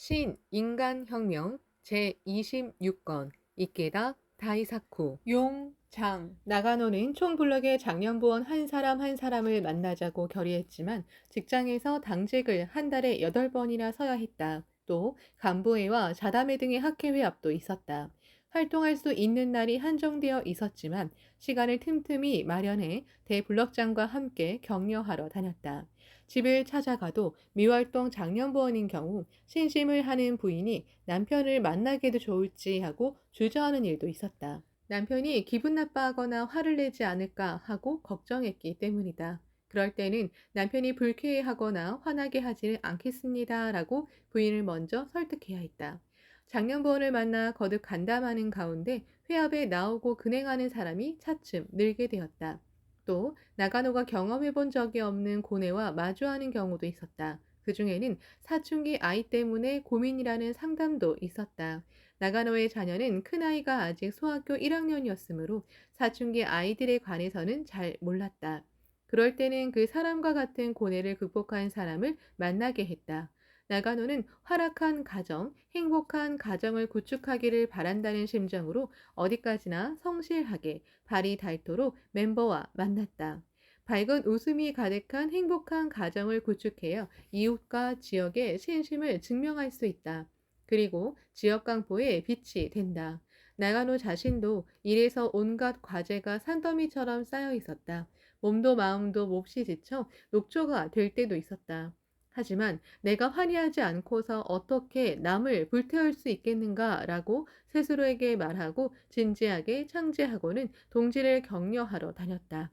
신인간혁명 제26권 이케다 다이사쿠 용장 나가노는 총블럭의 장년부원 한 사람 한 사람을 만나자고 결의했지만 직장에서 당직을 한 달에 8번이나 서야 했다. 또 간부회와 자담회 등의 학회회 앞도 있었다. 활동할 수 있는 날이 한정되어 있었지만 시간을 틈틈이 마련해 대블럭장과 함께 격려하러 다녔다. 집을 찾아가도 미활동 장년부원인 경우 신심을 하는 부인이 남편을 만나게도 좋을지 하고 주저하는 일도 있었다. 남편이 기분 나빠하거나 화를 내지 않을까 하고 걱정했기 때문이다. 그럴 때는 남편이 불쾌해하거나 화나게 하지는 않겠습니다 라고 부인을 먼저 설득해야 했다. 장년부원을 만나 거듭 간담하는 가운데 회합에 나오고 근행하는 사람이 차츰 늘게 되었다. 또 나가노가 경험해 본 적이 없는 고뇌와 마주하는 경우도 있었다. 그 중에는 사춘기 아이 때문에 고민이라는 상담도 있었다. 나가노의 자녀는 큰아이가 아직 소학교 1학년이었으므로 사춘기 아이들에 관해서는 잘 몰랐다. 그럴 때는 그 사람과 같은 고뇌를 극복한 사람을 만나게 했다. 나가노는 활락한 가정, 행복한 가정을 구축하기를 바란다는 심정으로 어디까지나 성실하게 발이 닳도록 멤버와 만났다. 밝은 웃음이 가득한 행복한 가정을 구축해야 이웃과 지역의 신심을 증명할 수 있다. 그리고 지역 강포의 빛이 된다. 나가노 자신도 일에서 온갖 과제가 산더미처럼 쌓여 있었다. 몸도 마음도 몹시 지쳐 녹초가 될 때도 있었다. 하지만 내가 환희하지 않고서 어떻게 남을 불태울 수 있겠는가라고 스스로에게 말하고 진지하게 창제하고는 동지를 격려하러 다녔다.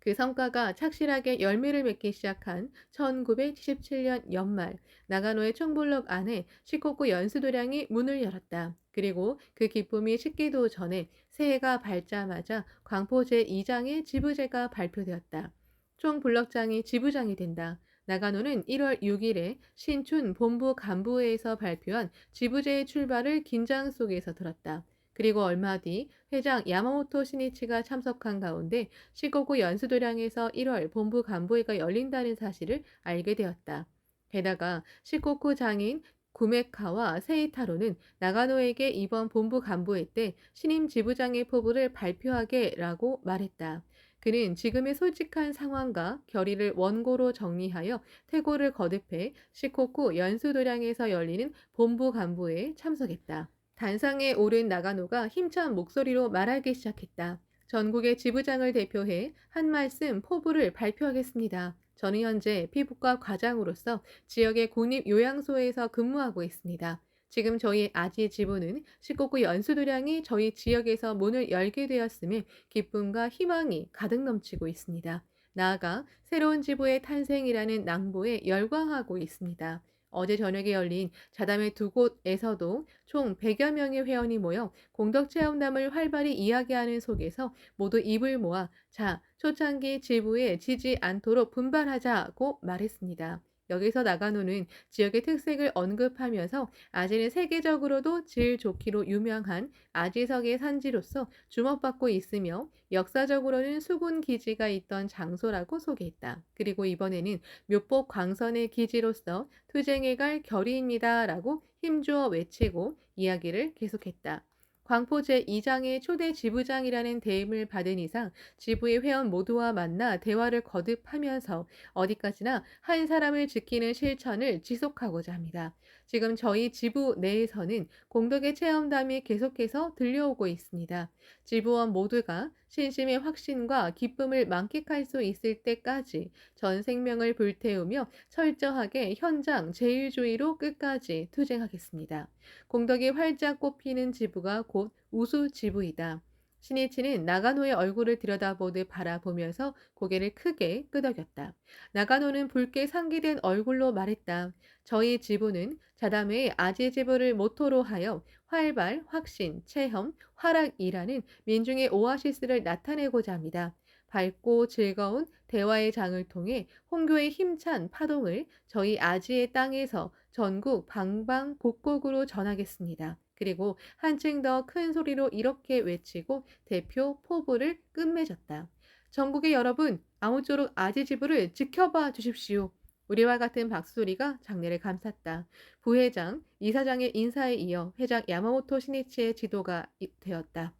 그 성과가 착실하게 열매를 맺기 시작한 1977년 연말, 나가노의 총블록 안에 시코쿠 연수도량이 문을 열었다. 그리고 그 기쁨이 식기도 전에 새해가 밝자마자 광포 제2장의 지부제가 발표되었다. 총블록장이 지부장이 된다. 나가노는 1월 6일에 신춘 본부 간부회에서 발표한 지부제의 출발을 긴장 속에서 들었다. 그리고 얼마 뒤 회장 야마모토 시니치가 참석한 가운데 시코구 연수도량에서 1월 본부 간부회가 열린다는 사실을 알게 되었다. 게다가 시코쿠 장인 구메카와 세이타로는 나가노에게 이번 본부 간부회 때 신임 지부장의 포부를 발표하게라고 말했다. 그는 지금의 솔직한 상황과 결의를 원고로 정리하여 퇴고를 거듭해 시코쿠 연수도량에서 열리는 본부 간부회에 참석했다. 단상에 오른 나가노가 힘찬 목소리로 말하기 시작했다. 전국의 지부장을 대표해 한 말씀 포부를 발표하겠습니다. 저는 현재 피부과 과장으로서 지역의 국립요양소에서 근무하고 있습니다. 지금 저희 아지 지부는 시코구 연수도량이 저희 지역에서 문을 열게 되었음에 기쁨과 희망이 가득 넘치고 있습니다. 나아가 새로운 지부의 탄생이라는 낭보에 열광하고 있습니다. 어제 저녁에 열린 자담회 두 곳에서도 총 100여 명의 회원이 모여 공덕체험담을 활발히 이야기하는 속에서 모두 입을 모아 자, 초창기 지부에 지지 않도록 분발하자고 말했습니다. 여기서 나가노는 지역의 특색을 언급하면서 아지는 세계적으로도 질 좋기로 유명한 아지석의 산지로서 주목받고 있으며 역사적으로는 수군 기지가 있던 장소라고 소개했다. 그리고 이번에는 묘법 광선의 기지로서 투쟁해 갈 결의입니다. 라고 힘주어 외치고 이야기를 계속했다. 광포 제2장의 초대 지부장이라는 대임을 받은 이상 지부의 회원 모두와 만나 대화를 거듭하면서 어디까지나 한 사람을 지키는 실천을 지속하고자 합니다. 지금 저희 지부 내에서는 공덕의 체험담이 계속해서 들려오고 있습니다. 지부원 모두가 신심의 확신과 기쁨을 만끽할 수 있을 때까지 전 생명을 불태우며 철저하게 현장 제일주의로 끝까지 투쟁하겠습니다. 공덕이 활짝 꽃피는 지부가 곧 우수 지부이다. 신이치는 나가노의 얼굴을 들여다보듯 바라보면서 고개를 크게 끄덕였다. 나가노는 붉게 상기된 얼굴로 말했다. 저희 지부는 자담회의 아지 지부를 모토로 하여 활발, 확신, 체험, 활락이라는 민중의 오아시스를 나타내고자 합니다. 밝고 즐거운 대화의 장을 통해 홍교의 힘찬 파동을 저희 아지의 땅에서 전국 방방곡곡으로 전하겠습니다. 그리고 한층 더 큰 소리로 이렇게 외치고 대표 포부를 끝맺었다. 전국의 여러분, 아무쪼록 아지 지부를 지켜봐 주십시오. 우리와 같은 박수리가 장례를 감쌌다. 부회장, 이사장의 인사에 이어 회장 야마모토 시니치의 지도가 되었다.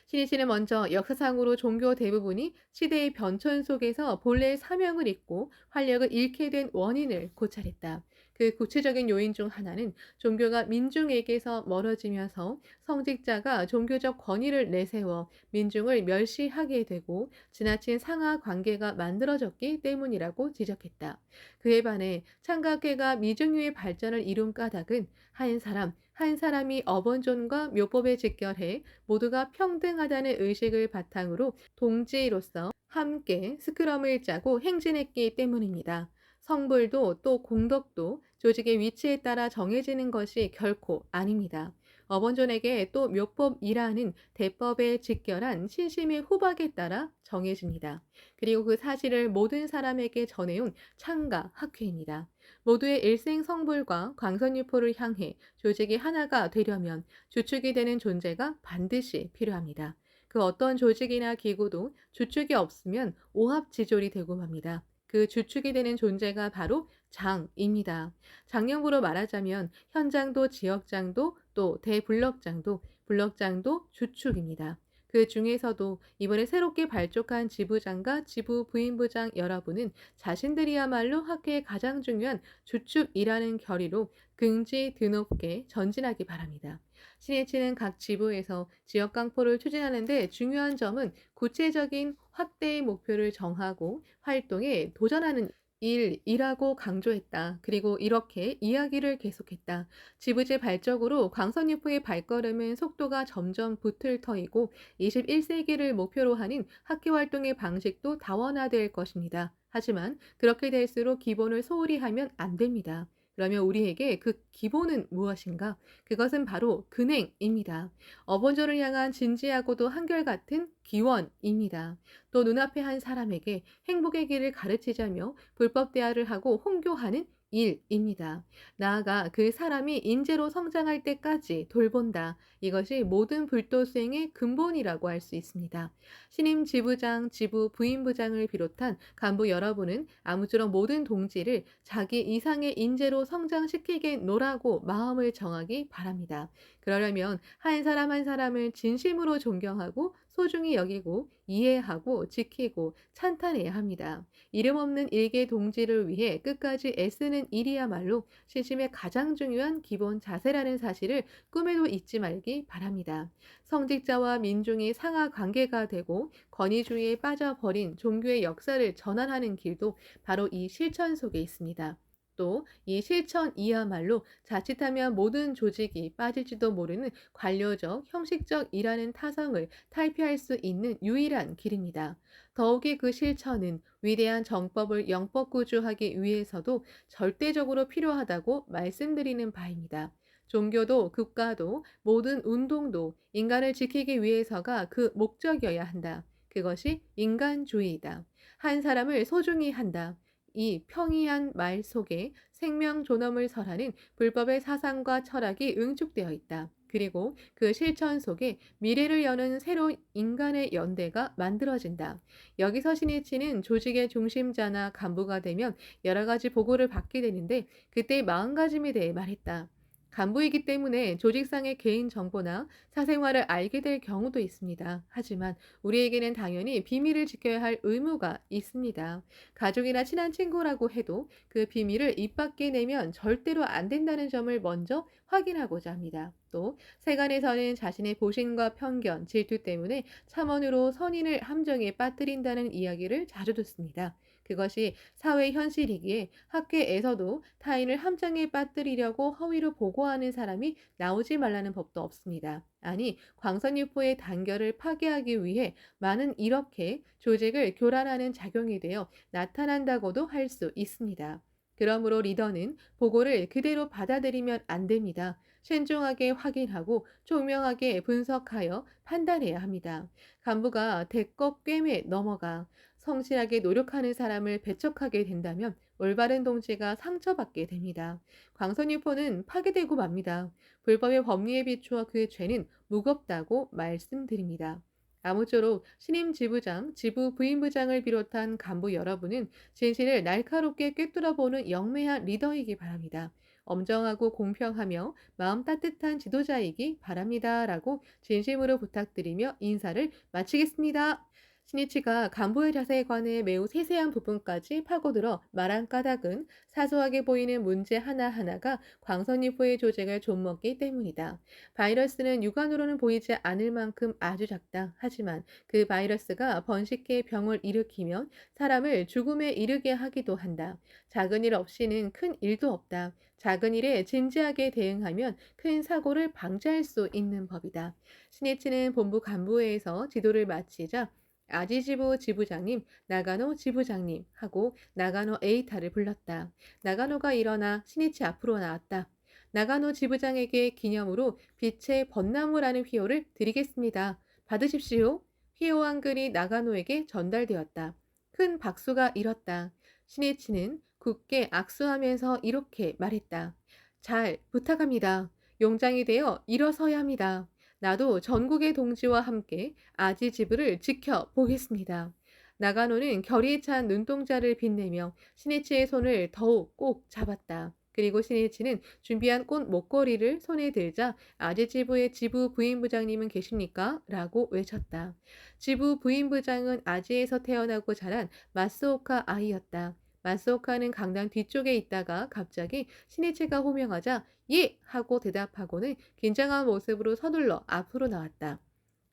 시니치는 먼저 역사상으로 종교 대부분이 시대의 변천 속에서 본래의 사명을 잊고 활력을 잃게 된 원인을 고찰했다. 그 구체적인 요인 중 하나는 종교가 민중에게서 멀어지면서 성직자가 종교적 권위를 내세워 민중을 멸시하게 되고 지나친 상하 관계가 만들어졌기 때문이라고 지적했다. 그에 반해 창각회가 미중유의 발전을 이룬 까닭은 한 사람이 어번존과 묘법에 직결해 모두가 평등하다는 의식을 바탕으로 동지로서 함께 스크럼을 짜고 행진했기 때문입니다. 성불도 또 공덕도 조직의 위치에 따라 정해지는 것이 결코 아닙니다. 어번존에게 또 묘법이라는 대법에 직결한 신심의 후박에 따라 정해집니다. 그리고 그 사실을 모든 사람에게 전해온 창가 학회입니다. 모두의 일생 성불과 광선유포를 향해 조직이 하나가 되려면 주축이 되는 존재가 반드시 필요합니다. 그 어떤 조직이나 기구도 주축이 없으면 오합지졸이 되고 맙니다. 그 주축이 되는 존재가 바로 장입니다. 장령부로 말하자면 현장도 지역장도 또 대블럭장도 블럭장도 주축입니다. 그 중에서도 이번에 새롭게 발족한 지부장과 지부 부인부장 여러분은 자신들이야말로 학회의 가장 중요한 주축이라는 결의로 긍지 드높게 전진하기 바랍니다. 신해치는 각 지부에서 지역 강포를 추진하는 데 중요한 점은 구체적인 확대의 목표를 정하고 활동에 도전하는 일이라고 강조했다. 그리고 이렇게 이야기를 계속했다. 지부제 발적으로 광선유포의 발걸음은 속도가 점점 붙을 터이고 21세기를 목표로 하는 학교 활동의 방식도 다원화될 것입니다. 하지만 그렇게 될수록 기본을 소홀히 하면 안 됩니다. 그러면 우리에게 그 기본은 무엇인가? 그것은 바로 근행입니다. 어번저를 향한 진지하고도 한결같은 기원입니다. 또 눈앞에 한 사람에게 행복의 길을 가르치자며 불법 대화를 하고 홍교하는 일입니다. 나아가 그 사람이 인재로 성장할 때까지 돌본다. 이것이 모든 불도 수행의 근본이라고 할 수 있습니다. 신임 지부장, 지부 부인부장을 비롯한 간부 여러분은 아무쪼록 모든 동지를 자기 이상의 인재로 성장시키겠노라고 마음을 정하기 바랍니다. 그러려면 한 사람 한 사람을 진심으로 존경하고 소중히 여기고 이해하고 지키고 찬탄해야 합니다. 이름 없는 일개 동지를 위해 끝까지 애쓰는 일이야말로 신심의 가장 중요한 기본 자세라는 사실을 꿈에도 잊지 말기 바랍니다. 성직자와 민중이 상하 관계가 되고 권위주의에 빠져버린 종교의 역사를 전환하는 길도 바로 이 실천 속에 있습니다. 또 이 실천이야말로 자칫하면 모든 조직이 빠질지도 모르는 관료적, 형식적이라는 타성을 탈피할 수 있는 유일한 길입니다. 더욱이 그 실천은 위대한 정법을 영법구주하기 위해서도 절대적으로 필요하다고 말씀드리는 바입니다. 종교도 국가도 모든 운동도 인간을 지키기 위해서가 그 목적이어야 한다. 그것이 인간주의이다. 한 사람을 소중히 한다. 이 평이한 말 속에 생명 존엄을 설하는 불법의 사상과 철학이 응축되어 있다. 그리고 그 실천 속에 미래를 여는 새로운 인간의 연대가 만들어진다. 여기서 신이치는 조직의 중심자나 간부가 되면 여러 가지 보고를 받게 되는데 그때의 마음가짐에 대해 말했다. 간부이기 때문에 조직상의 개인 정보나 사생활을 알게 될 경우도 있습니다. 하지만 우리에게는 당연히 비밀을 지켜야 할 의무가 있습니다. 가족이나 친한 친구라고 해도 그 비밀을 입 밖에 내면 절대로 안 된다는 점을 먼저 확인하고자 합니다. 또 세간에서는 자신의 보신과 편견, 질투 때문에 참언으로 선인을 함정에 빠뜨린다는 이야기를 자주 듣습니다. 그것이 사회 현실이기에 학계에서도 타인을 함정에 빠뜨리려고 허위로 보고하는 사람이 나오지 말라는 법도 없습니다. 아니, 광선유포의 단결을 파괴하기 위해 많은 이렇게 조직을 교란하는 작용이 되어 나타난다고도 할 수 있습니다. 그러므로 리더는 보고를 그대로 받아들이면 안 됩니다. 신중하게 확인하고 총명하게 분석하여 판단해야 합니다. 간부가 대껏 꿰매 넘어가 성실하게 노력하는 사람을 배척하게 된다면 올바른 동지가 상처받게 됩니다. 광선유포는 파괴되고 맙니다. 불법의 법리에 비추어 그의 죄는 무겁다고 말씀드립니다. 아무쪼록 신임 지부장, 지부 부임부장을 비롯한 간부 여러분은 진실을 날카롭게 꿰뚫어보는 영매한 리더이기 바랍니다. 엄정하고 공평하며 마음 따뜻한 지도자이기 바랍니다. 라고 진심으로 부탁드리며 인사를 마치겠습니다. 신이치가 간부의 자세에 관해 매우 세세한 부분까지 파고들어 말한 까닭은 사소하게 보이는 문제 하나하나가 광선유포의 조직을 좀먹기 때문이다. 바이러스는 육안으로는 보이지 않을 만큼 아주 작다. 하지만 그 바이러스가 번식해 병을 일으키면 사람을 죽음에 이르게 하기도 한다. 작은 일 없이는 큰 일도 없다. 작은 일에 진지하게 대응하면 큰 사고를 방지할 수 있는 법이다. 신이치는 본부 간부회에서 지도를 마치자 아지지부 지부장님, 나가노 지부장님 하고 나가노 에이타를 불렀다. 나가노가 일어나 신이치 앞으로 나왔다. 나가노 지부장에게 기념으로 빛의 벚나무라는 휘호를 드리겠습니다. 받으십시오. 휘호 한글이 나가노에게 전달되었다. 큰 박수가 일었다. 신이치는 굳게 악수하면서 이렇게 말했다. 잘 부탁합니다. 용장이 되어 일어서야 합니다. 나도 전국의 동지와 함께 아지지부를 지켜보겠습니다. 나가노는 결의에 찬 눈동자를 빛내며 신이치의 손을 더욱 꼭 잡았다. 그리고 신이치는 준비한 꽃 목걸이를 손에 들자 아지지부의 지부 부임부장님은 계십니까? 라고 외쳤다. 지부 부임부장은 아지에서 태어나고 자란 마스오카 아이였다. 마스오카는 강당 뒤쪽에 있다가 갑자기 신이치가 호명하자 예! 하고 대답하고는 긴장한 모습으로 서둘러 앞으로 나왔다.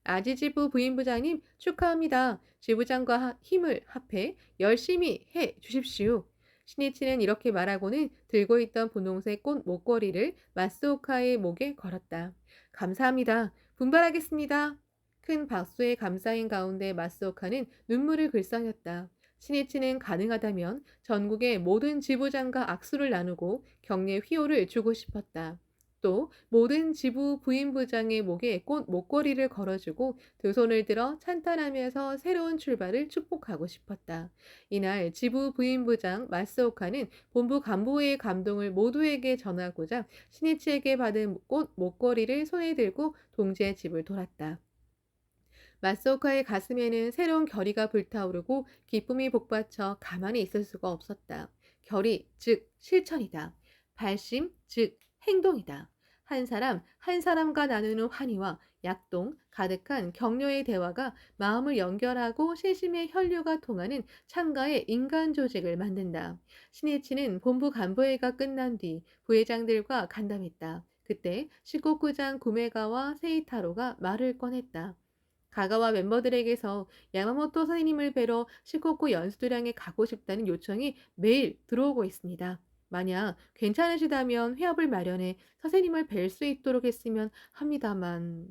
아지지부 부임부장님 축하합니다. 지부장과 힘을 합해 열심히 해 주십시오. 신이치는 이렇게 말하고는 들고 있던 분홍색 꽃 목걸이를 마스오카의 목에 걸었다. 감사합니다. 분발하겠습니다. 큰 박수의 감사인 가운데 마스오카는 눈물을 글썽였다. 신이치는 가능하다면 전국의 모든 지부장과 악수를 나누고 격려 휘호를 주고 싶었다. 또 모든 지부 부임부장의 목에 꽃 목걸이를 걸어주고 두 손을 들어 찬탄하면서 새로운 출발을 축복하고 싶었다. 이날 지부 부임부장 마스오카는 본부 간부회의 감동을 모두에게 전하고자 신이치에게 받은 꽃 목걸이를 손에 들고 동지의 집을 돌았다. 마스오카의 가슴에는 새로운 결의가 불타오르고 기쁨이 복받쳐 가만히 있을 수가 없었다. 결의, 즉 실천이다. 발심, 즉 행동이다. 한 사람, 한 사람과 나누는 환희와 약동, 가득한 격려의 대화가 마음을 연결하고 세심의 혈류가 통하는 창가의 인간 조직을 만든다. 신이치는 본부 간부회가 끝난 뒤 부회장들과 간담했다. 그때 시코쿠장 구메가와 세이타로가 말을 꺼냈다. 가가와 멤버들에게서 야마모토 선생님을 뵈러 시코쿠 연수도량에 가고 싶다는 요청이 매일 들어오고 있습니다. 만약 괜찮으시다면 회합을 마련해 선생님을 뵐 수 있도록 했으면 합니다만.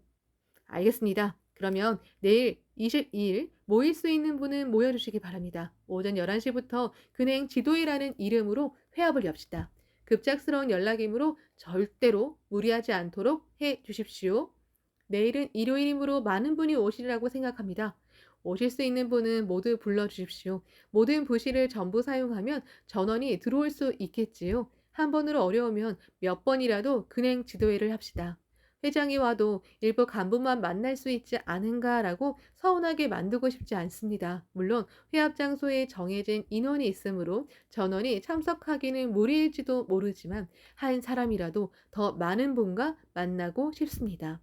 알겠습니다. 그러면 내일 22일 모일 수 있는 분은 모여주시기 바랍니다. 오전 11시부터 근행 지도회라는 이름으로 회합을 엽시다. 급작스러운 연락이므로 절대로 무리하지 않도록 해 주십시오. 내일은 일요일이므로 많은 분이 오시리라고 생각합니다. 오실 수 있는 분은 모두 불러주십시오. 모든 부실을 전부 사용하면 전원이 들어올 수 있겠지요. 한 번으로 어려우면 몇 번이라도 근행 지도회를 합시다. 회장이 와도 일부 간부만 만날 수 있지 않은가라고 서운하게 만들고 싶지 않습니다. 물론 회합 장소에 정해진 인원이 있으므로 전원이 참석하기는 무리일지도 모르지만 한 사람이라도 더 많은 분과 만나고 싶습니다.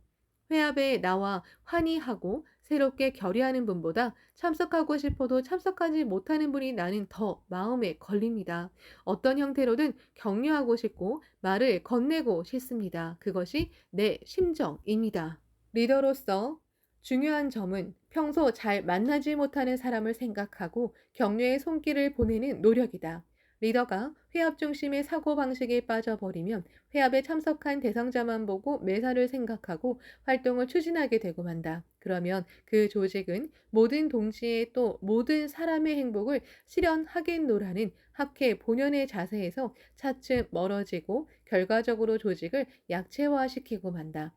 회합에 나와 환희하고 새롭게 결의하는 분보다 참석하고 싶어도 참석하지 못하는 분이 나는 더 마음에 걸립니다. 어떤 형태로든 격려하고 싶고 말을 건네고 싶습니다. 그것이 내 심정입니다. 리더로서 중요한 점은 평소 잘 만나지 못하는 사람을 생각하고 격려의 손길을 보내는 노력이다. 리더가 회합 중심의 사고방식에 빠져버리면 회합에 참석한 대상자만 보고 매사를 생각하고 활동을 추진하게 되고 만다. 그러면 그 조직은 모든 동지의 또 모든 사람의 행복을 실현하겠노라는 학회 본연의 자세에서 차츰 멀어지고 결과적으로 조직을 약체화시키고 만다.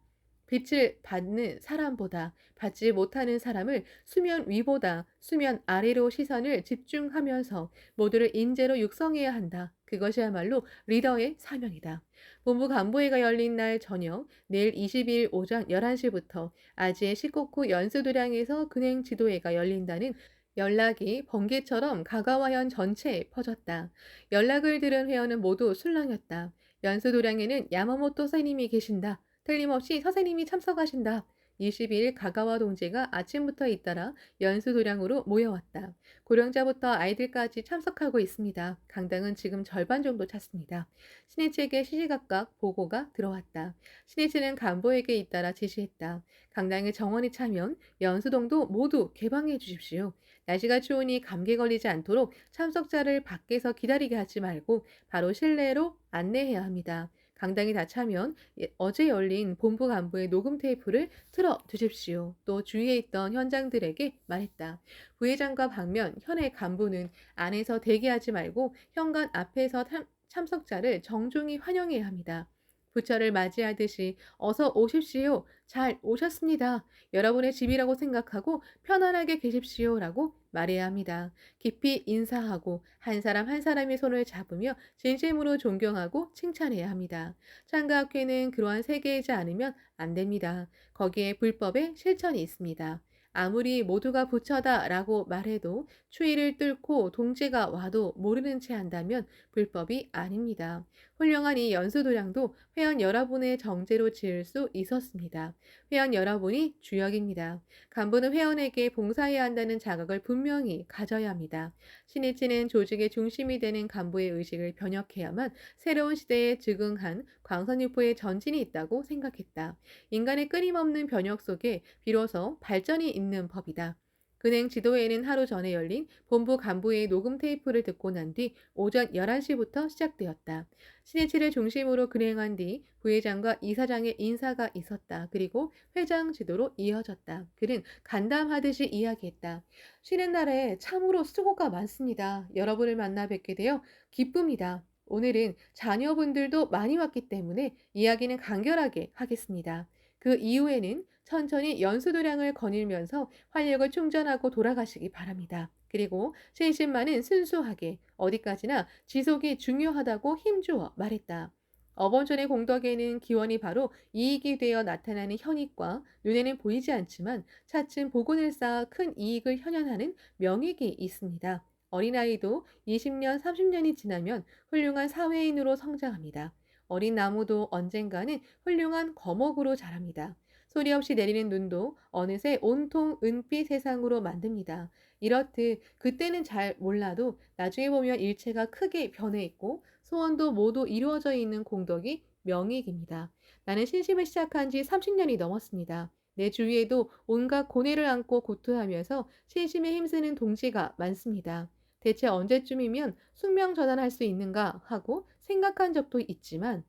빛을 받는 사람보다 받지 못하는 사람을 수면 위보다 수면 아래로 시선을 집중하면서 모두를 인재로 육성해야 한다. 그것이야말로 리더의 사명이다. 본부 간부회가 열린 날 저녁, 내일 22일 오전 11시부터 아지의 시코쿠 연수도량에서 근행 지도회가 열린다는 연락이 번개처럼 가가와현 전체에 퍼졌다. 연락을 들은 회원은 모두 술렁였다. 연수도량에는 야마모토 선생님이 계신다. 틀림없이 선생님이 참석하신다. 22일 가가와 동지가 아침부터 잇따라 연수도량으로 모여왔다. 고령자부터 아이들까지 참석하고 있습니다. 강당은 지금 절반 정도 찼습니다. 신이치에게 시시각각 보고가 들어왔다. 신이치는 간부에게 잇따라 지시했다. 강당에 정원이 차면 연수동도 모두 개방해 주십시오. 날씨가 추우니 감기 걸리지 않도록 참석자를 밖에서 기다리게 하지 말고 바로 실내로 안내해야 합니다. 강당이 다 차면 어제 열린 본부 간부의 녹음 테이프를 틀어 두십시오. 또 주위에 있던 현장들에게 말했다. 부회장과 방면 현의 간부는 안에서 대기하지 말고 현관 앞에서 참석자를 정중히 환영해야 합니다. 부처를 맞이하듯이 어서 오십시오. 잘 오셨습니다. 여러분의 집이라고 생각하고 편안하게 계십시오라고 말해야 합니다. 깊이 인사하고 한 사람 한 사람의 손을 잡으며 진심으로 존경하고 칭찬해야 합니다. 창가학회는 그러한 세계이지 않으면 안 됩니다. 거기에 불법의 실천이 있습니다. 아무리 모두가 부처다라고 말해도 추위를 뚫고 동지가 와도 모르는 채 한다면 불법이 아닙니다. 훌륭한 이 연수도량도 회원 여러분의 정제로 지을 수 있었습니다. 회원 여러분이 주역입니다. 간부는 회원에게 봉사해야 한다는 자각을 분명히 가져야 합니다. 신이치는 조직의 중심이 되는 간부의 의식을 변혁해야만 새로운 시대에 적응한 광선유포의 전진이 있다고 생각했다. 인간의 끊임없는 변혁 속에 비로소 발전이 있는 법이다. 근행 지도회는 하루 전에 열린 본부 간부의 녹음 테이프를 듣고 난 뒤 오전 11시부터 시작되었다. 신이치를 중심으로 근행한 뒤 부회장과 이사장의 인사가 있었다. 그리고 회장 지도로 이어졌다. 그는 간담하듯이 이야기했다. 쉬는 날에 참으로 수고가 많습니다. 여러분을 만나 뵙게 되어 기쁩니다. 오늘은 자녀분들도 많이 왔기 때문에 이야기는 간결하게 하겠습니다. 그 이후에는 천천히 연수도량을 거닐면서 활력을 충전하고 돌아가시기 바랍니다. 그리고 신심만은 순수하게 어디까지나 지속이 중요하다고 힘주어 말했다. 어번촌의 공덕에는 기원이 바로 이익이 되어 나타나는 현익과 눈에는 보이지 않지만 차츰 복원을 쌓아 큰 이익을 현현하는 명익이 있습니다. 어린아이도 20년, 30년이 지나면 훌륭한 사회인으로 성장합니다. 어린 나무도 언젠가는 훌륭한 거목으로 자랍니다. 소리 없이 내리는 눈도 어느새 온통 은빛 세상으로 만듭니다. 이렇듯 그때는 잘 몰라도 나중에 보면 일체가 크게 변해 있고 소원도 모두 이루어져 있는 공덕이 명익입니다. 나는 신심을 시작한 지 30년이 넘었습니다. 내 주위에도 온갖 고뇌를 안고 고투하면서 신심에 힘쓰는 동지가 많습니다. 대체 언제쯤이면 숙명 전환할 수 있는가 하고 생각한 적도 있지만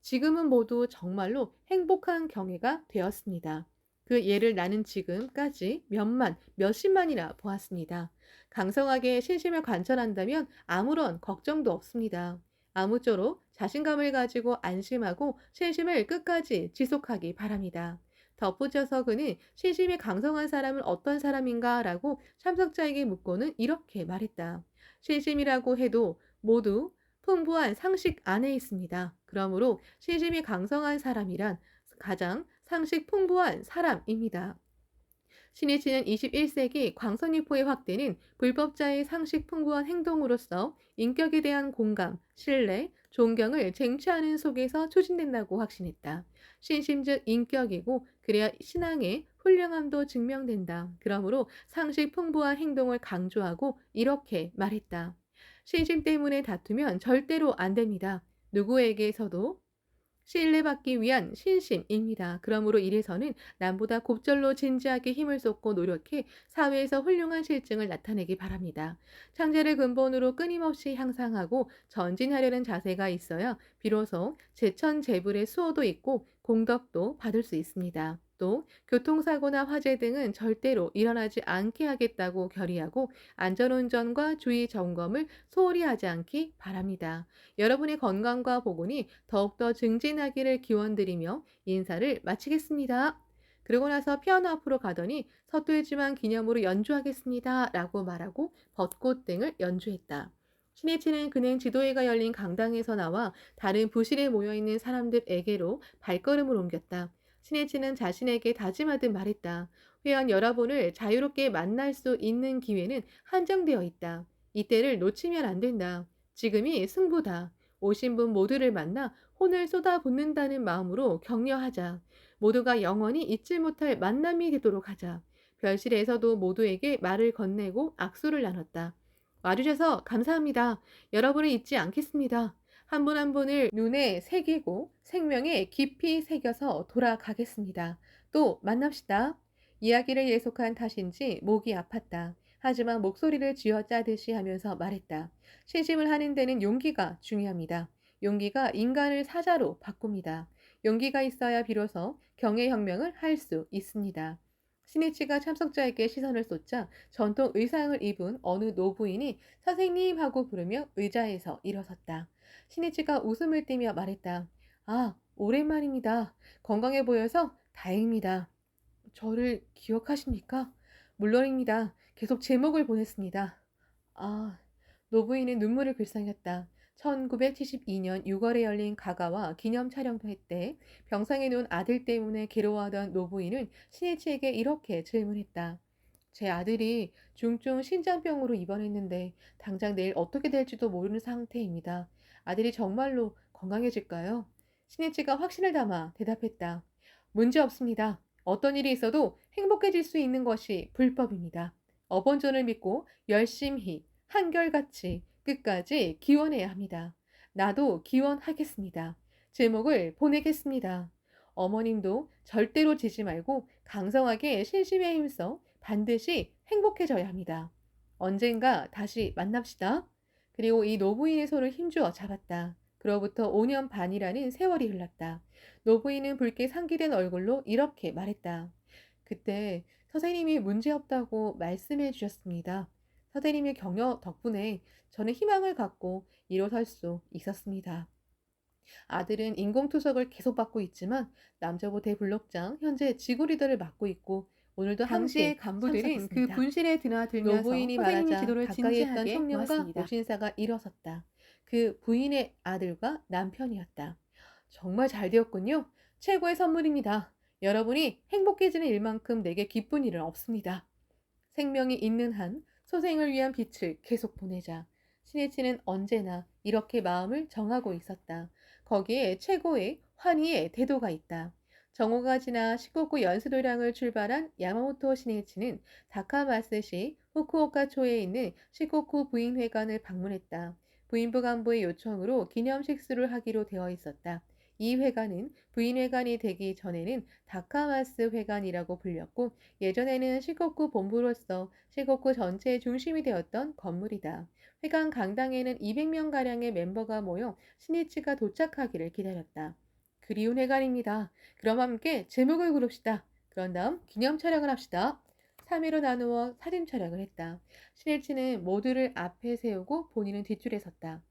지금은 모두 정말로 행복한 경애가 되었습니다. 그 예를 나는 지금까지 몇만, 몇십만이나 보았습니다. 강성하게 신심을 관철한다면 아무런 걱정도 없습니다. 아무쪼록 자신감을 가지고 안심하고 신심을 끝까지 지속하기 바랍니다. 덧붙여서 그는 신심이 강성한 사람은 어떤 사람인가 라고 참석자에게 묻고는 이렇게 말했다. 신심이라고 해도 모두 풍부한 상식 안에 있습니다. 그러므로 신심이 강성한 사람이란 가장 상식 풍부한 사람입니다. 신이치는 21세기 광선유포의 확대는 불법자의 상식 풍부한 행동으로서 인격에 대한 공감, 신뢰, 존경을 쟁취하는 속에서 추진된다고 확신했다. 신심 즉 인격이고 그래야 신앙의 훌륭함도 증명된다. 그러므로 상식 풍부한 행동을 강조하고 이렇게 말했다. 신심 때문에 다투면 절대로 안 됩니다. 누구에게서도 신뢰받기 위한 신심입니다. 그러므로 이래서는 남보다 곱절로 진지하게 힘을 쏟고 노력해 사회에서 훌륭한 실증을 나타내기 바랍니다. 창제를 근본으로 끊임없이 향상하고 전진하려는 자세가 있어야 비로소 제천제불의 수호도 있고 공덕도 받을 수 있습니다. 또 교통사고나 화재 등은 절대로 일어나지 않게 하겠다고 결의하고 안전운전과 주의 점검을 소홀히 하지 않기 바랍니다. 여러분의 건강과 보건이 더욱더 증진하기를 기원드리며 인사를 마치겠습니다. 그러고 나서 피아노 앞으로 가더니 서툴지만 기념으로 연주하겠습니다. 라고 말하고 벚꽃 등을 연주했다. 신해치는 그는 지도회가 열린 강당에서 나와 다른 부실에 모여있는 사람들에게로 발걸음을 옮겼다. 신해치는 자신에게 다짐하듯 말했다. 회원 여러분을 자유롭게 만날 수 있는 기회는 한정되어 있다. 이때를 놓치면 안 된다. 지금이 승부다. 오신 분 모두를 만나 혼을 쏟아붓는다는 마음으로 격려하자. 모두가 영원히 잊지 못할 만남이 되도록 하자. 별실에서도 모두에게 말을 건네고 악수를 나눴다. 와주셔서 감사합니다. 여러분을 잊지 않겠습니다. 한 분 한 분을 눈에 새기고 생명에 깊이 새겨서 돌아가겠습니다. 또 만납시다. 이야기를 예속한 탓인지 목이 아팠다. 하지만 목소리를 쥐어짜듯이 하면서 말했다. 실심을 하는 데는 용기가 중요합니다. 용기가 인간을 사자로 바꿉니다. 용기가 있어야 비로소 경애혁명을 할 수 있습니다. 신이치가 참석자에게 시선을 쏟자 전통 의상을 입은 어느 노부인이 선생님 하고 부르며 의자에서 일어섰다. 신이치가 웃음을 띠며 말했다. 아, 오랜만입니다. 건강해 보여서 다행입니다. 저를 기억하십니까? 물론입니다. 계속 제목을 보냈습니다. 아, 노부인은 눈물을 글썽였다. 1972년 6월에 열린 가가와 기념 촬영회 때 병상에 누운 아들 때문에 괴로워하던 노부인은 신이치에게 이렇게 질문했다. 제 아들이 중증 신장병으로 입원했는데 당장 내일 어떻게 될지도 모르는 상태입니다. 아들이 정말로 건강해질까요? 신이치가 확신을 담아 대답했다. 문제 없습니다. 어떤 일이 있어도 행복해질 수 있는 것이 불법입니다. 어본전을 믿고 열심히 한결같이 끝까지 기원해야 합니다. 나도 기원하겠습니다. 제목을 보내겠습니다. 어머님도 절대로 지지 말고 강성하게 신심에 힘써 반드시 행복해져야 합니다. 언젠가 다시 만납시다. 그리고 이 노부인의 손을 힘주어 잡았다. 그로부터 5년 반이라는 세월이 흘렀다. 노부인은 붉게 상기된 얼굴로 이렇게 말했다. 그때 선생님이 문제없다고 말씀해 주셨습니다. 선생님의 격려 덕분에 저는 희망을 갖고 일어설 수 있었습니다. 아들은 인공투석을 계속 받고 있지만 남자부 대블록장 현재 지구 리더를 맡고 있고 오늘도 당시의 간부들은 그 분실에 드나들면서 노부인이 말하자 가까이 있던 청년과 모신사가 일어섰다. 그 부인의 아들과 남편이었다. 정말 잘 되었군요. 최고의 선물입니다. 여러분이 행복해지는 일만큼 내게 기쁜 일은 없습니다. 생명이 있는 한 소생을 위한 빛을 계속 보내자. 신이치는 언제나 이렇게 마음을 정하고 있었다. 거기에 최고의 환희의 태도가 있다. 정오가 지나 시코쿠 연수도량을 출발한 야마모토 신이치는 다카마스시 후쿠오카초에 있는 시코쿠 부인회관을 방문했다. 부인부 간부의 요청으로 기념 식수를 하기로 되어 있었다. 이 회관은 부인회관이 되기 전에는 다카마스 회관이라고 불렸고 예전에는 시코쿠 본부로서 시코쿠 전체의 중심이 되었던 건물이다. 회관 강당에는 200명가량의 멤버가 모여 신이치가 도착하기를 기다렸다. 그리운 회관입니다. 그럼 함께 제목을 고릅시다. 그런 다음 기념 촬영을 합시다. 3위로 나누어 사진 촬영을 했다. 신일치는 모두를 앞에 세우고 본인은 뒷줄에 섰다.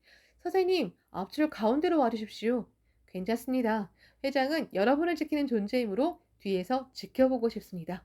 선생님, 앞줄 가운데로 와주십시오. 괜찮습니다. 회장은 여러분을 지키는 존재이므로 뒤에서 지켜보고 싶습니다.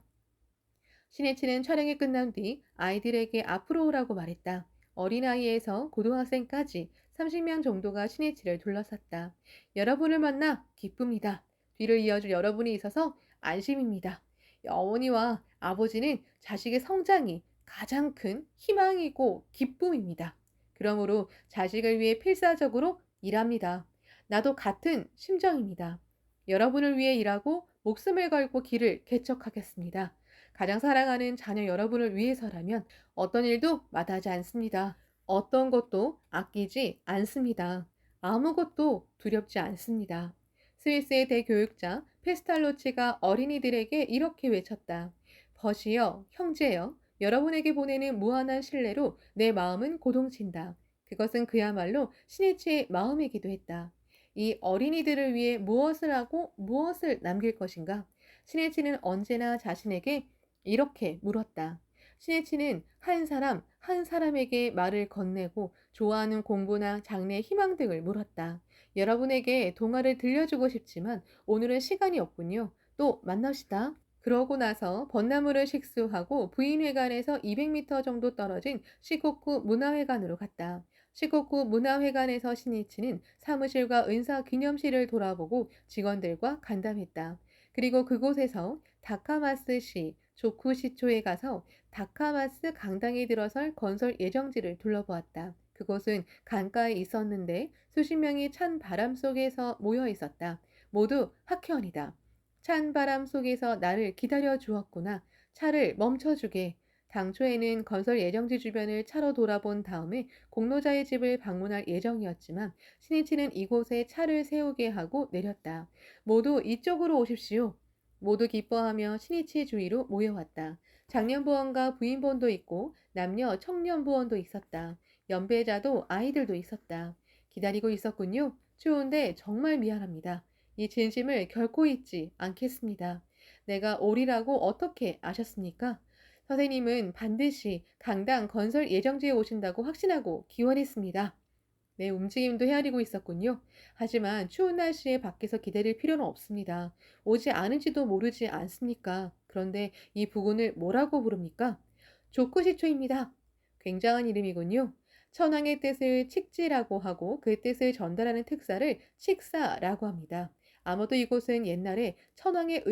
신해치는 촬영이 끝난 뒤 아이들에게 앞으로 오라고 말했다. 어린아이에서 고등학생까지 30명 정도가 신해치를 둘러쌌다. 여러분을 만나 기쁩니다. 뒤를 이어줄 여러분이 있어서 안심입니다. 어머니와 아버지는 자식의 성장이 가장 큰 희망이고 기쁨입니다. 그러므로 자식을 위해 필사적으로 일합니다. 나도 같은 심정입니다. 여러분을 위해 일하고 목숨을 걸고 길을 개척하겠습니다. 가장 사랑하는 자녀 여러분을 위해서라면 어떤 일도 마다하지 않습니다. 어떤 것도 아끼지 않습니다. 아무것도 두렵지 않습니다. 스위스의 대교육자 페스탈로치가 어린이들에게 이렇게 외쳤다. 벗이여, 형제여, 여러분에게 보내는 무한한 신뢰로 내 마음은 고동친다. 그것은 그야말로 신이치의 마음이기도 했다. 이 어린이들을 위해 무엇을 하고 무엇을 남길 것인가? 신해치는 언제나 자신에게 이렇게 물었다. 신해치는 한 사람 한 사람에게 말을 건네고 좋아하는 공부나 장래 희망 등을 물었다. 여러분에게 동화를 들려주고 싶지만 오늘은 시간이 없군요. 또 만납시다. 그러고 나서 벚나무를 식수하고 부인회관에서 200m 정도 떨어진 시곡구 문화회관으로 갔다. 시곡구 문화회관에서 신이치는 사무실과 은사 기념실을 돌아보고 직원들과 간담했다. 그리고 그곳에서 다카마스 시, 조쿠시초에 가서 다카마스 강당에 들어설 건설 예정지를 둘러보았다. 그곳은 강가에 있었는데 수십 명이 찬 바람 속에서 모여 있었다. 모두 학회원이다. 찬 바람 속에서 나를 기다려 주었구나. 차를 멈춰주게. 당초에는 건설 예정지 주변을 차로 돌아본 다음에 공로자의 집을 방문할 예정이었지만 신이치는 이곳에 차를 세우게 하고 내렸다. 모두 이쪽으로 오십시오. 모두 기뻐하며 신이치 주위로 모여왔다. 장년부원과 부인본도 있고 남녀 청년부원도 있었다. 연배자도 아이들도 있었다. 기다리고 있었군요. 추운데 정말 미안합니다. 이 진심을 결코 잊지 않겠습니다. 내가 오리라고 어떻게 아셨습니까? 선생님은 반드시 강당 건설 예정지에 오신다고 확신하고 기원했습니다. 내 움직임도 헤아리고 있었군요. 하지만 추운 날씨에 밖에서 기다릴 필요는 없습니다. 오지 않을지도 모르지 않습니까? 그런데 이 부근을 뭐라고 부릅니까? 조쿠시초입니다. 굉장한 이름이군요. 천황의 뜻을 칙지라고 하고 그 뜻을 전달하는 특사를 칙사라고 합니다. 아마도 이곳은 옛날에 천황의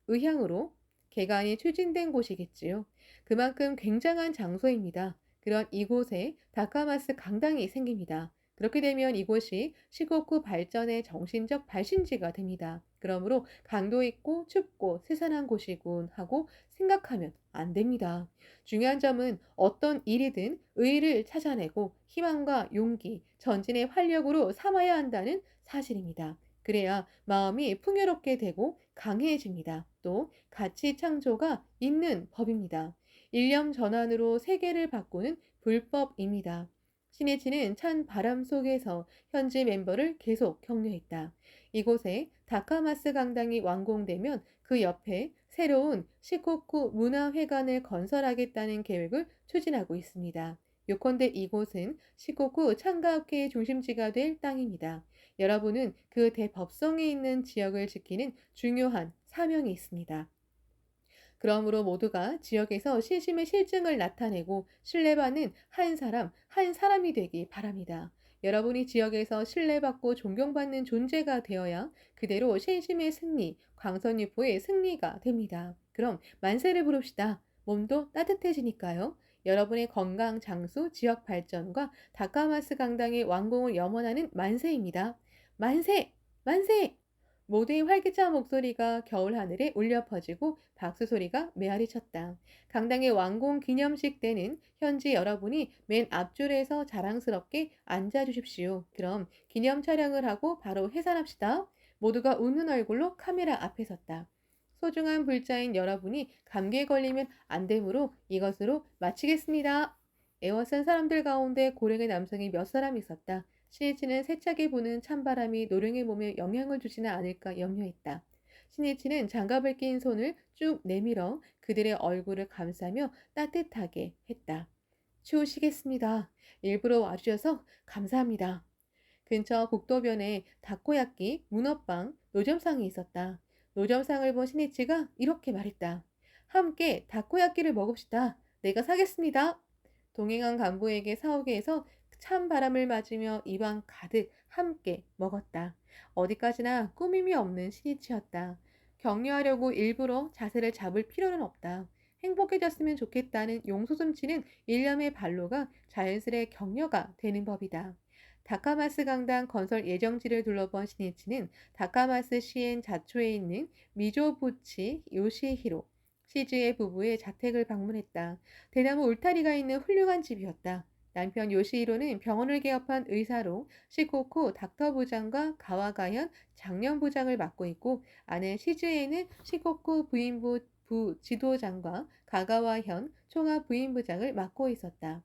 의향으로 개간이 추진된 곳이겠지요. 그만큼 굉장한 장소입니다. 그런 이곳에 다카마스 강당이 생깁니다. 그렇게 되면 이곳이 시고쿠 발전의 정신적 발신지가 됩니다. 그러므로 강도 있고 춥고 스산한 곳이군 하고 생각하면 안 됩니다. 중요한 점은 어떤 일이든 의의를 찾아내고 희망과 용기, 전진의 활력으로 삼아야 한다는 사실입니다. 그래야 마음이 풍요롭게 되고 강해집니다. 또 가치 창조가 있는 법입니다. 일념 전환으로 세계를 바꾸는 불법입니다. 신해치는 찬 바람 속에서 현지 멤버를 계속 격려했다. 이곳에 다카마스 강당이 완공되면 그 옆에 새로운 시코쿠 문화회관을 건설하겠다는 계획을 추진하고 있습니다. 요컨대 이곳은 시코쿠 창가업계의 중심지가 될 땅입니다. 여러분은 그 대법성에 있는 지역을 지키는 중요한 사명이 있습니다. 그러므로 모두가 지역에서 신심의 실증을 나타내고 신뢰받는 한 사람, 한 사람이 되기 바랍니다. 여러분이 지역에서 신뢰받고 존경받는 존재가 되어야 그대로 신심의 승리, 광선유포의 승리가 됩니다. 그럼 만세를 부릅시다. 몸도 따뜻해지니까요. 여러분의 건강, 장수, 지역 발전과 다카마스 강당의 완공을 염원하는 만세입니다. 만세! 만세! 모두의 활기찬 목소리가 겨울 하늘에 울려 퍼지고 박수 소리가 메아리 쳤다. 강당의 완공 기념식 때는 현지 여러분이 맨 앞줄에서 자랑스럽게 앉아주십시오. 그럼 기념 촬영을 하고 바로 해산합시다. 모두가 웃는 얼굴로 카메라 앞에 섰다. 소중한 불자인 여러분이 감기에 걸리면 안 되므로 이것으로 마치겠습니다. 애워싼 사람들 가운데 고령의 남성이 몇 사람 있었다. 신이치는 세차게 부는 찬바람이 노령의 몸에 영향을 주지는 않을까 염려했다. 신이치는 장갑을 낀 손을 쭉 내밀어 그들의 얼굴을 감싸며 따뜻하게 했다. 추우시겠습니다. 일부러 와주셔서 감사합니다. 근처 국도변에 다코야끼, 문어빵, 노점상이 있었다. 노점상을 본 신이치가 이렇게 말했다. 함께 다코야끼를 먹읍시다. 내가 사겠습니다. 동행한 간부에게 사오게 해서 찬 바람을 맞으며 입안 가득 함께 먹었다. 어디까지나 꾸밈이 없는 신이치였다. 격려하려고 일부러 자세를 잡을 필요는 없다. 행복해졌으면 좋겠다는 용솟음치는 일념의 발로가 자연스레 격려가 되는 법이다. 다카마스 강당 건설 예정지를 둘러본 신이치는 다카마스 시엔 자초에 있는 미조부치 요시히로 시즈의 부부의 자택을 방문했다. 대나무 울타리가 있는 훌륭한 집이었다. 남편 요시히로는 병원을 개업한 의사로 시코쿠 닥터 부장과 가와가현 장년 부장을 맡고 있고 아내 시즈에는 시코쿠 부인부 부 지도장과 가가와현 총합 부인부장을 맡고 있었다.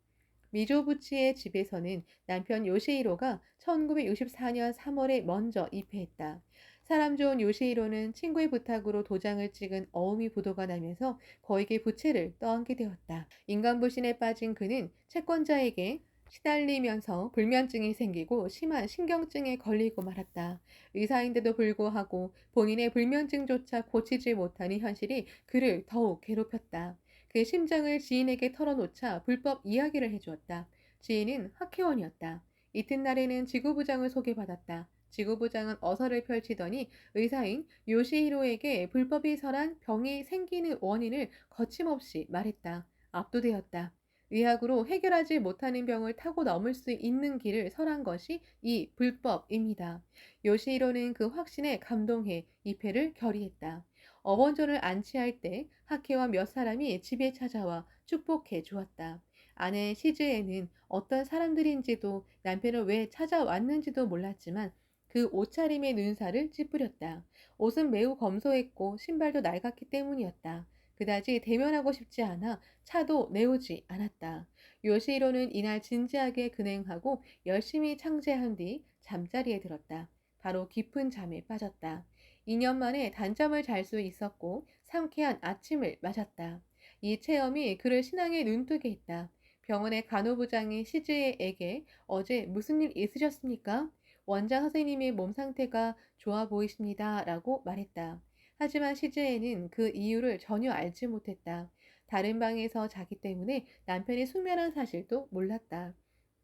미조부치의 집에서는 남편 요시히로가 1964년 3월에 먼저 입회했다. 사람 좋은 요시히로는 친구의 부탁으로 도장을 찍은 어음이 부도가 나면서 거액의 부채를 떠안게 되었다. 인간불신에 빠진 그는 채권자에게 시달리면서 불면증이 생기고 심한 신경증에 걸리고 말았다. 의사인데도 불구하고 본인의 불면증조차 고치지 못하는 현실이 그를 더욱 괴롭혔다. 그 심정을 지인에게 털어놓자 불법 이야기를 해주었다. 지인은 학회원이었다. 이튿날에는 지구부장을 소개받았다. 지구부장은 어서를 펼치더니 의사인 요시히로에게 불법이 설한 병이 생기는 원인을 거침없이 말했다. 압도되었다. 의학으로 해결하지 못하는 병을 타고 넘을 수 있는 길을 설한 것이 이 불법입니다. 요시히로는 그 확신에 감동해 입회를 결의했다. 어번전을 안치할 때 학회와 몇 사람이 집에 찾아와 축복해 주었다. 아내 시즈에는 어떤 사람들인지도 남편을 왜 찾아왔는지도 몰랐지만 그 옷차림의 눈살을 찌푸렸다. 옷은 매우 검소했고 신발도 낡았기 때문이었다. 그다지 대면하고 싶지 않아 차도 내오지 않았다. 요시히로는 이날 진지하게 근행하고 열심히 창제한 뒤 잠자리에 들었다. 바로 깊은 잠에 빠졌다. 2년 만에 단잠을 잘 수 있었고 상쾌한 아침을 맞았다. 이 체험이 그를 신앙에 눈뜨게 했다. 병원의 간호부장이 시즈에에게 어제 무슨 일 있으셨습니까? 원장 선생님의 몸 상태가 좋아 보이십니다. 라고 말했다. 하지만 시즈에는 그 이유를 전혀 알지 못했다. 다른 방에서 자기 때문에 남편이 숙면한 사실도 몰랐다.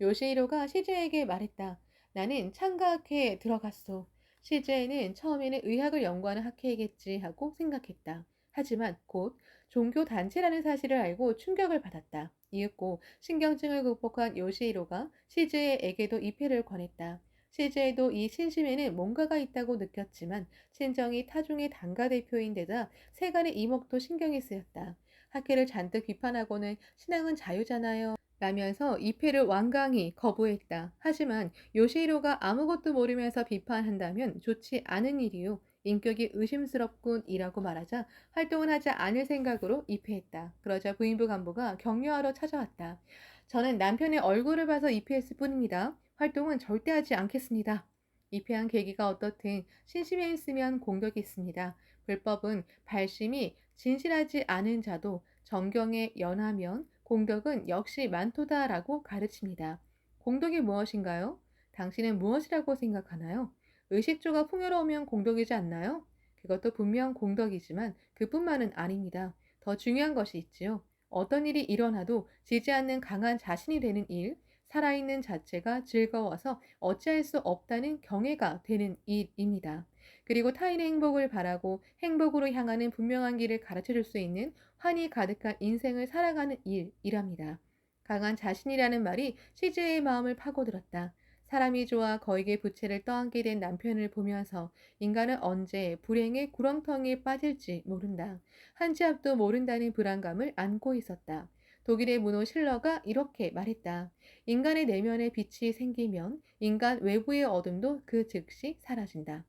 요시히로가 시즈에에게 말했다. 나는 창가학회에 들어갔소. 시즈에는 처음에는 의학을 연구하는 학회이겠지 하고 생각했다. 하지만 곧 종교단체라는 사실을 알고 충격을 받았다. 이윽고 신경증을 극복한 요시히로가 시즈에에게도 입회를 권했다. 시즈에도 이 신심에는 뭔가가 있다고 느꼈지만 친정이 타종의 당가 대표인데다 세간의 이목도 신경이 쓰였다. 학회를 잔뜩 비판하고는 신앙은 자유잖아요. 라면서 입회를 완강히 거부했다. 하지만 요시히로가 아무것도 모르면서 비판한다면 좋지 않은 일이요. 인격이 의심스럽군이라고 말하자 활동을 하지 않을 생각으로 입회했다. 그러자 부인부 간부가 격려하러 찾아왔다. 저는 남편의 얼굴을 봐서 입회했을 뿐입니다. 활동은 절대 하지 않겠습니다. 입회한 계기가 어떻든 신심에 있으면 공덕이 있습니다. 불법은 발심이 진실하지 않은 자도 정경에 연하면 공덕은 역시 많도다라고 가르칩니다. 공덕이 무엇인가요? 당신은 무엇이라고 생각하나요? 의식주가 풍요로우면 공덕이지 않나요? 그것도 분명 공덕이지만 그뿐만은 아닙니다. 더 중요한 것이 있지요. 어떤 일이 일어나도 지지 않는 강한 자신이 되는 일, 살아있는 자체가 즐거워서 어찌할 수 없다는 경애가 되는 일입니다. 그리고 타인의 행복을 바라고 행복으로 향하는 분명한 길을 가르쳐 줄 수 있는 환히 가득한 인생을 살아가는 일이랍니다. 강한 자신이라는 말이 시즈의 마음을 파고들었다. 사람이 좋아 거액의 부채를 떠안게 된 남편을 보면서 인간은 언제 불행의 구렁텅이에 빠질지 모른다. 한 치 앞도 모른다는 불안감을 안고 있었다. 독일의 문호 실러가 이렇게 말했다. 인간의 내면에 빛이 생기면 인간 외부의 어둠도 그 즉시 사라진다.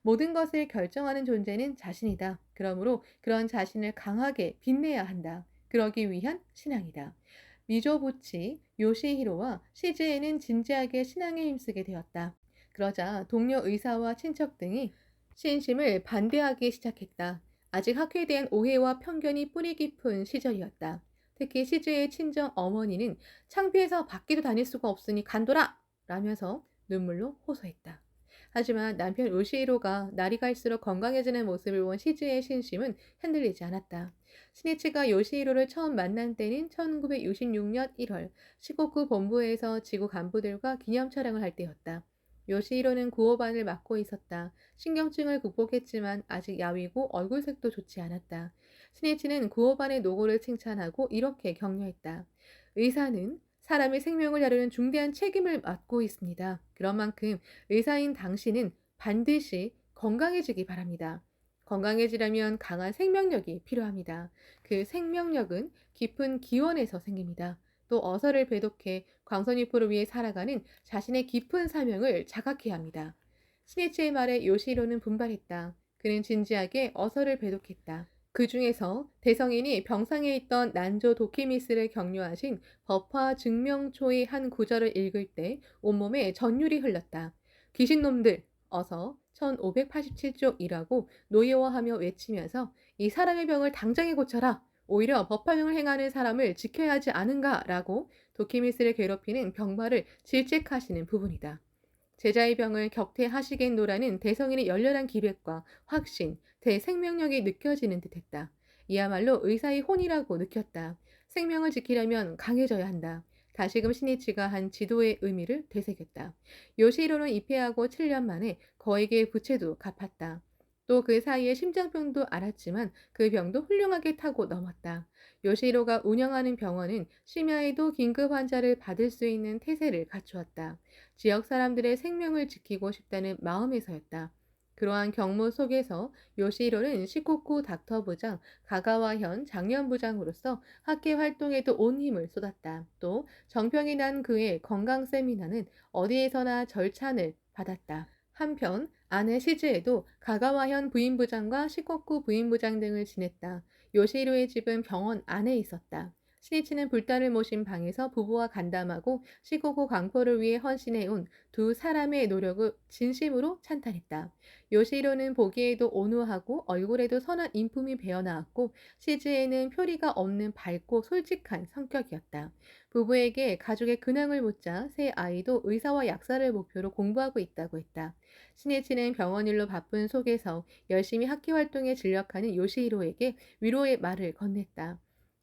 모든 것을 결정하는 존재는 자신이다. 그러므로 그런 자신을 강하게 빛내야 한다. 그러기 위한 신앙이다. 미조부치, 요시히로와 시즈에는 진지하게 신앙에 힘쓰게 되었다. 그러자 동료 의사와 친척 등이 신심을 반대하기 시작했다. 아직 학회에 대한 오해와 편견이 뿌리 깊은 시절이었다. 특히 시즈의 친정 어머니는 창피해서 밖에도 다닐 수가 없으니 간둬라! 라면서 눈물로 호소했다. 하지만 남편 요시히로가 날이 갈수록 건강해지는 모습을 본 시즈의 신심은 흔들리지 않았다. 스니츠가 요시히로를 처음 만난 때는 1966년 1월 시코쿠 본부에서 지구 간부들과 기념 촬영을 할 때였다. 요시히로는 구호반을 맡고 있었다. 신경증을 극복했지만 아직 야위고 얼굴색도 좋지 않았다. 스니츠는 구호반의 노고를 칭찬하고 이렇게 격려했다. 의사는 사람의 생명을 다루는 중대한 책임을 맡고 있습니다. 그런 만큼 의사인 당신은 반드시 건강해지기 바랍니다. 건강해지려면 강한 생명력이 필요합니다. 그 생명력은 깊은 기원에서 생깁니다. 또 어서를 배독해 광선유포를 위해 살아가는 자신의 깊은 사명을 자각해야 합니다. 스니츠의 말에 요시히로는 분발했다. 그는 진지하게 어서를 배독했다. 그 중에서 대성인이 병상에 있던 난조 도키미스를 격려하신 법화 증명초의 한 구절을 읽을 때 온몸에 전율이 흘렀다. 귀신놈들, 어서 1587쪽 이라고 노여워하며 외치면서 이 사람의 병을 당장에 고쳐라. 오히려 법화명을 행하는 사람을 지켜야 하지 않은가? 라고 도키미스를 괴롭히는 병마를 질책하시는 부분이다. 제자의 병을 격퇴하시겠노라는 대성인의 열렬한 기백과 확신, 대생명력이 느껴지는 듯했다. 이야말로 의사의 혼이라고 느꼈다. 생명을 지키려면 강해져야 한다. 다시금 시니치가 한 지도의 의미를 되새겼다. 요시히로는 입회하고 7년 만에 거액의 부채도 갚았다. 또 그 사이에 심장병도 앓았지만 그 병도 훌륭하게 타고 넘었다. 요시히로가 운영하는 병원은 심야에도 긴급 환자를 받을 수 있는 태세를 갖추었다. 지역 사람들의 생명을 지키고 싶다는 마음에서였다. 그러한 경무 속에서 요시히로는 시코쿠 닥터부장, 가가와현 장년부장으로서 학계 활동에도 온 힘을 쏟았다. 또 정병이 난 그의 건강 세미나는 어디에서나 절찬을 받았다. 한편 아내 시즈에도 가가와현 부인부장과 시코쿠 부인부장 등을 지냈다. 요시히로의 집은 병원 안에 있었다. 신이치는 불단을 모신 방에서 부부와 간담하고 시코쿠 강포를 위해 헌신해온 두 사람의 노력을 진심으로 찬탄했다. 요시히로는 보기에도 온후하고 얼굴에도 선한 인품이 배어나왔고 시즈에는 표리가 없는 밝고 솔직한 성격이었다. 부부에게 가족의 근황을 묻자 새 아이도 의사와 약사를 목표로 공부하고 있다고 했다. 신이치는 병원 일로 바쁜 속에서 열심히 학기 활동에 진력하는 요시히로에게 위로의 말을 건넸다.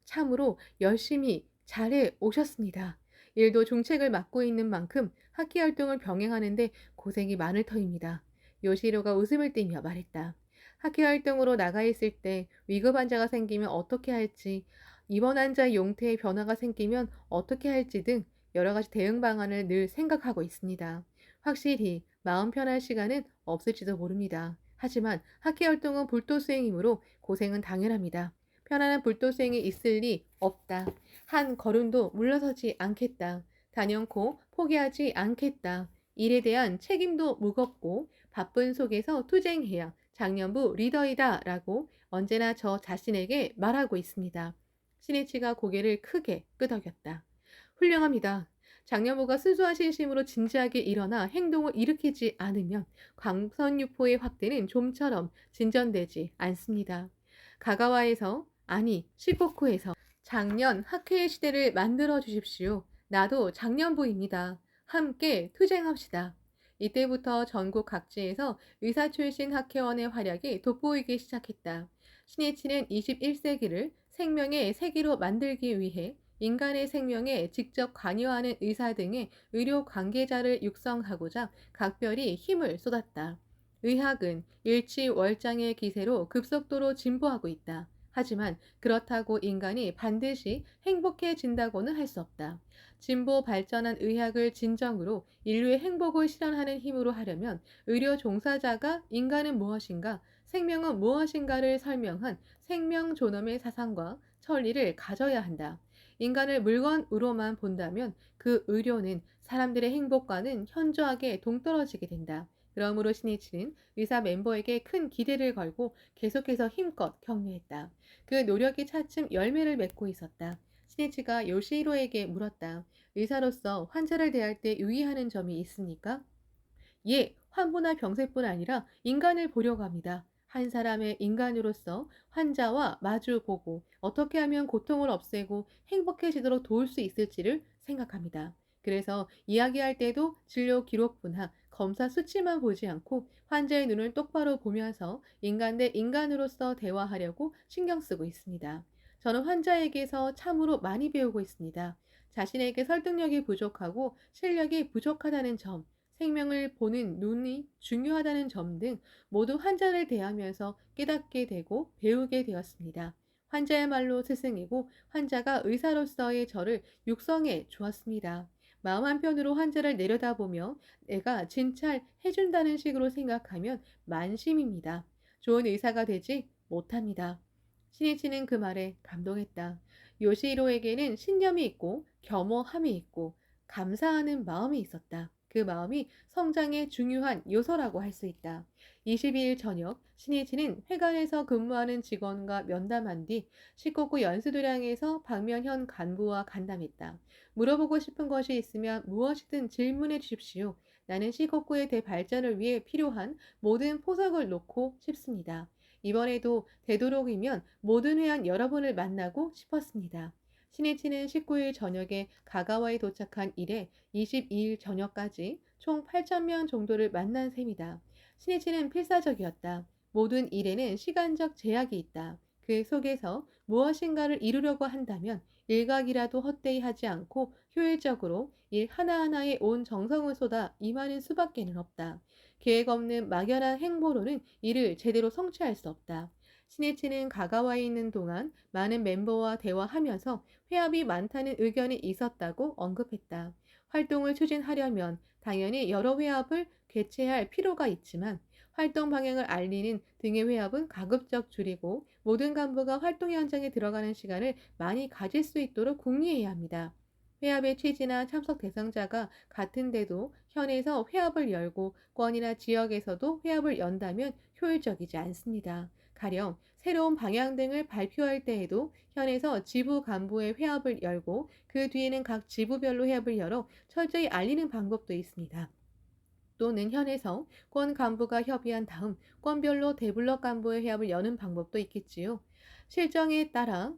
참으로 열심히 잘해 오셨습니다. 일도 중책을 맡고 있는 만큼 학기 활동을 병행하는데 고생이 많을 터입니다. 요시히로가 웃음을 띠며 말했다. 학기 활동으로 나가 있을 때 위급 환자가 생기면 어떻게 할지, 입원 환자의 용태에 변화가 생기면 어떻게 할지 등 여러 가지 대응 방안을 늘 생각하고 있습니다. 확실히 마음 편할 시간은 없을지도 모릅니다. 하지만 학기 활동은 불도 수행이므로 고생은 당연합니다. 편안한 불도 수행이 있을 리 없다. 한 걸음도 물러서지 않겠다. 단연코 포기하지 않겠다. 일에 대한 책임도 무겁고 바쁜 속에서 투쟁해야 장년부 리더이다 라고 언제나 저 자신에게 말하고 있습니다. 신이치가 고개를 크게 끄덕였다. 훌륭합니다. 장년부가 순수한 신심으로 진지하게 일어나 행동을 일으키지 않으면 광선유포의 확대는 좀처럼 진전되지 않습니다. 가가와에서 아니 시코쿠에서 작년 학회의 시대를 만들어 주십시오. 나도 작년부입니다. 함께 투쟁합시다. 이때부터 전국 각지에서 의사 출신 학회원의 활약이 돋보이기 시작했다. 신이치는 21세기를 생명의 세기로 만들기 위해 인간의 생명에 직접 관여하는 의사 등의 의료 관계자를 육성하고자 각별히 힘을 쏟았다. 의학은 일치월장의 기세로 급속도로 진보하고 있다. 하지만 그렇다고 인간이 반드시 행복해진다고는 할 수 없다. 진보 발전한 의학을 진정으로 인류의 행복을 실현하는 힘으로 하려면 의료 종사자가 인간은 무엇인가, 생명은 무엇인가를 설명한 생명 존엄의 사상과 천리를 가져야 한다. 인간을 물건으로만 본다면 그 의료는 사람들의 행복과는 현저하게 동떨어지게 된다. 그러므로 신이치는 의사 멤버에게 큰 기대를 걸고 계속해서 힘껏 격려했다. 그 노력이 차츰 열매를 맺고 있었다. 신이치가 요시히로에게 물었다. 의사로서 환자를 대할 때 유의하는 점이 있습니까? 예, 환부나 병세뿐 아니라 인간을 보려고 합니다. 한 사람의 인간으로서 환자와 마주보고 어떻게 하면 고통을 없애고 행복해지도록 도울 수 있을지를 생각합니다. 그래서 이야기할 때도 진료 기록부나 검사 수치만 보지 않고 환자의 눈을 똑바로 보면서 인간 대 인간으로서 대화하려고 신경 쓰고 있습니다. 저는 환자에게서 참으로 많이 배우고 있습니다. 자신에게 설득력이 부족하고 실력이 부족하다는 점, 생명을 보는 눈이 중요하다는 점 등 모두 환자를 대하면서 깨닫게 되고 배우게 되었습니다. 환자야말로 스승이고 환자가 의사로서의 저를 육성해 주었습니다. 마음 한편으로 환자를 내려다보며 내가 진찰해준다는 식으로 생각하면 만심입니다. 좋은 의사가 되지 못합니다. 신이치는 그 말에 감동했다. 요시히로에게는 신념이 있고 겸허함이 있고 감사하는 마음이 있었다. 그 마음이 성장의 중요한 요소라고 할 수 있다. 22일 저녁 신이치는 회관에서 근무하는 직원과 면담한 뒤 시코쿠 연수도량에서 박면현 간부와 간담했다. 물어보고 싶은 것이 있으면 무엇이든 질문해 주십시오. 나는 시코쿠의 대발전을 위해 필요한 모든 포석을 놓고 싶습니다. 이번에도 되도록이면 모든 회원 여러분을 만나고 싶었습니다. 신이치는 19일 저녁에 가가와에 도착한 이래 22일 저녁까지 총 8,000명 정도를 만난 셈이다. 신이치는 필사적이었다. 모든 일에는 시간적 제약이 있다. 그 속에서 무엇인가를 이루려고 한다면 일각이라도 헛되이 하지 않고 효율적으로 일 하나하나에 온 정성을 쏟아 임하는 수밖에는 없다. 계획 없는 막연한 행보로는 일을 제대로 성취할 수 없다. 신이치는 가가와에 있는 동안 많은 멤버와 대화하면서 회합이 많다는 의견이 있었다고 언급했다. 활동을 추진하려면 당연히 여러 회합을 개최할 필요가 있지만 활동 방향을 알리는 등의 회합은 가급적 줄이고 모든 간부가 활동 현장에 들어가는 시간을 많이 가질 수 있도록 궁리해야 합니다. 회합의 취지나 참석 대상자가 같은데도 현에서 회합을 열고 권이나 지역에서도 회합을 연다면 효율적이지 않습니다. 가령 새로운 방향 등을 발표할 때에도 현에서 지부 간부의 회합을 열고 그 뒤에는 각 지부별로 회합을 열어 철저히 알리는 방법도 있습니다. 또는 현에서 권 간부가 협의한 다음 권별로 대블럭 간부의 회합을 여는 방법도 있겠지요. 실정에 따라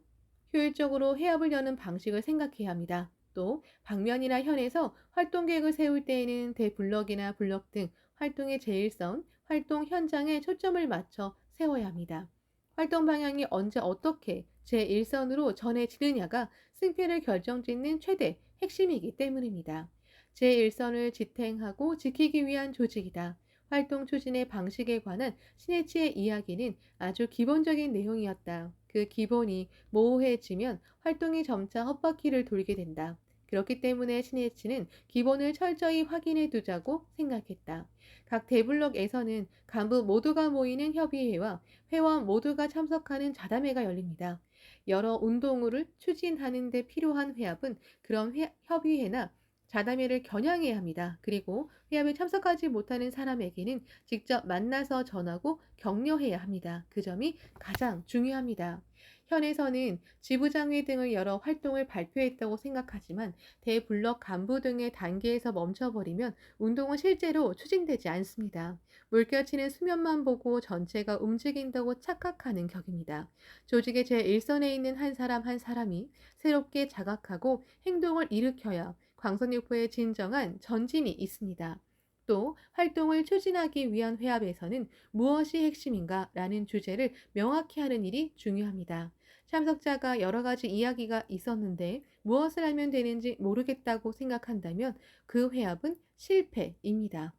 효율적으로 회합을 여는 방식을 생각해야 합니다. 또 방면이나 현에서 활동 계획을 세울 때에는 대블럭이나 블럭 등 활동의 제1선, 활동 현장에 초점을 맞춰 세워야 합니다. 활동 방향이 언제 어떻게 제1선으로 전해지느냐가 승패를 결정짓는 최대 핵심이기 때문입니다. 제1선을 지탱하고 지키기 위한 조직이다. 활동 추진의 방식에 관한 신해치의 이야기는 아주 기본적인 내용이었다. 그 기본이 모호해지면 활동이 점차 헛바퀴를 돌게 된다. 그렇기 때문에 신해치는 기본을 철저히 확인해 두자고 생각했다. 각 대블록에서는 간부 모두가 모이는 협의회와 회원 모두가 참석하는 자담회가 열립니다. 여러 운동을 추진하는 데 필요한 회합은 그런 협의회나 자담회를 겨냥해야 합니다. 그리고 회합에 참석하지 못하는 사람에게는 직접 만나서 전하고 격려해야 합니다. 그 점이 가장 중요합니다. 현에서는 지부장회 등을 열어 활동을 발표했다고 생각하지만 대블럭 간부 등의 단계에서 멈춰버리면 운동은 실제로 추진되지 않습니다. 물결치는 수면만 보고 전체가 움직인다고 착각하는 격입니다. 조직의 제1선에 있는 한 사람 한 사람이 새롭게 자각하고 행동을 일으켜야 광선육포의 진정한 전진이 있습니다. 또 활동을 추진하기 위한 회합에서는 무엇이 핵심인가 라는 주제를 명확히 하는 일이 중요합니다. 참석자가 여러 가지 이야기가 있었는데 무엇을 하면 되는지 모르겠다고 생각한다면 그 회합은 실패입니다.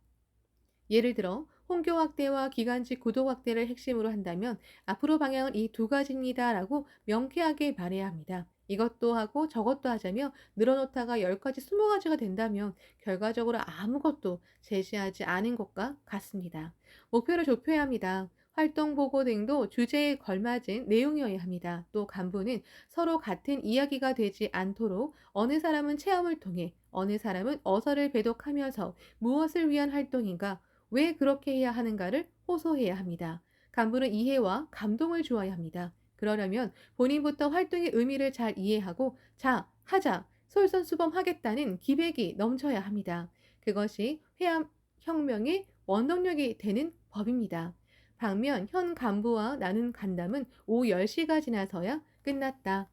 예를 들어 혼교 확대와 기간직 구독 확대를 핵심으로 한다면 앞으로 방향은 이 두 가지입니다 라고 명쾌하게 말해야 합니다. 이것도 하고 저것도 하자며 늘어놓다가 10가지, 20가지가 된다면 결과적으로 아무것도 제시하지 않은 것과 같습니다. 목표를 좁혀야 합니다. 활동 보고 등도 주제에 걸맞은 내용이어야 합니다. 또 간부는 서로 같은 이야기가 되지 않도록 어느 사람은 체험을 통해 어느 사람은 어설을 배독하면서 무엇을 위한 활동인가 왜 그렇게 해야 하는가를 호소해야 합니다. 간부는 이해와 감동을 주어야 합니다. 그러려면 본인부터 활동의 의미를 잘 이해하고 자, 하자, 솔선수범하겠다는 기백이 넘쳐야 합니다. 그것이 회합 혁명의 원동력이 되는 법입니다. 반면 현 간부와 나눈 간담은 오후 10시가 지나서야 끝났다.